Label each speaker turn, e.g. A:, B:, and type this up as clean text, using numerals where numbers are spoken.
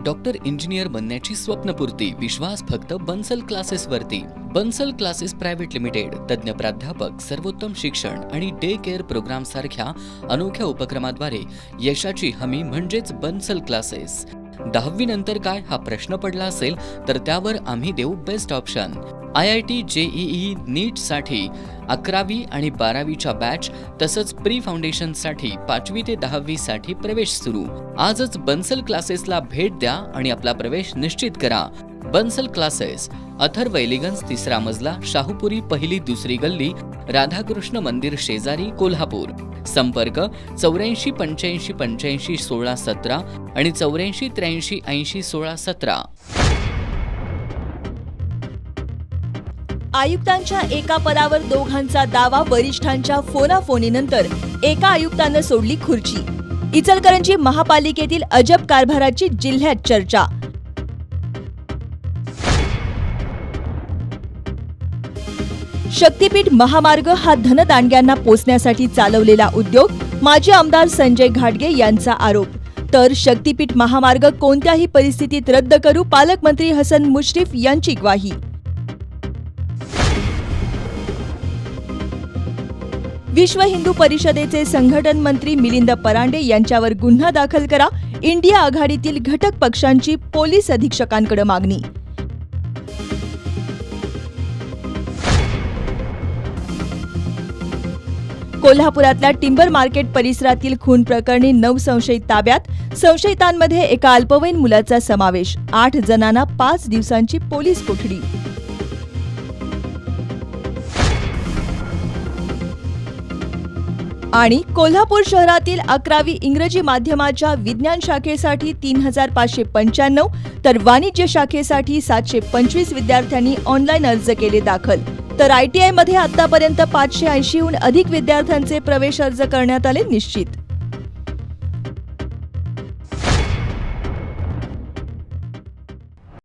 A: Doctor engineer बनण्याची स्वप्नपूर्ती विश्वास फक्त Bansal classes वरती। बन्सल क्लासेस प्रायव्हेट लिमिटेड तज्ञ प्राध्यापक, सर्वोत्तम शिक्षण आणि डे केअर प्रोग्राम सारख्या अनोख्या उपक्रमाद्वारे यशाची हमी म्हणजेच बन्सल क्लासेस। 10वी नंतर काय हा प्रश्न पडला असेल तर त्यावर आम्ही देऊ बेस्ट ऑप्शन। IIT JEE नीट साठी 11वी आणि 12वीच्या बॅच तसंच प्री फाउंडेशन साठी 5वी ते 10वी साठी प्रवेश सुरू। आजच बन्सल क्लासेसला भेट द्या आणि आपला प्रवेश निश्चित करा। बन्सल क्लासेस, अथर्व एलिगन्स, 3रा मजला, शाहूपुरी, 1ली 2री गल्ली, राधाकृष्ण मंदिर शेजारी, कोल्हापूर। संपर्क 84 85 85 16 17 आणि 84 83 80 16 17।
B: आयुक्तांच्या एका पदावर दोघांचा दावा, वरिष्ठांच्या फोनाफोनीनंतर एका आयुक्तानं सोडली खुर्ची। इचलकरंजी महापालिकेतील अजब कारभाराची जिल्ह्यात चर्चा। शक्तीपीठ महामार्ग हा धनदांडग्यांना पोचण्यासाठी चालवलेला उद्योग, माजी आमदार संजय घाटगे यांचा आरोप। तर शक्तीपीठ महामार्ग कोणत्याही परिस्थितीत रद्द करू, पालकमंत्री हसन मुश्रीफ यांची ग्वाही। विश्व हिंदू परिषदेचे संघटन मंत्री मिलिंद परांडे यांच्यावर गुन्हा दाखल करा, इंडिया आघाडीतील घटक पक्षांची पोलीस अधीक्षकांकडे मागणी। कोल्हापुरातल्या टिंबर मार्केट परिसरातील खून प्रकरणी 9 संशयित ताब्यात, संशयितांमध्ये एका अल्पवयीन मुलाचा समावेश। 8 जणांना 5 दिवसांची पोलीस कोठडी। आणि कोल्हापूर शहरातील 11वी इंग्रजी माध्यमाच्या विज्ञान शाखेसाठी 3595 तर वाणिज्य शाखेसाठी 725 विद्यार्थ्यांनी ऑनलाईन अर्ज केले दाखल। तर ITI मध्ये आतापर्यंत 580हून अधिक विद्यार्थ्यांचे प्रवेश अर्ज करण्यात आले निश्चित।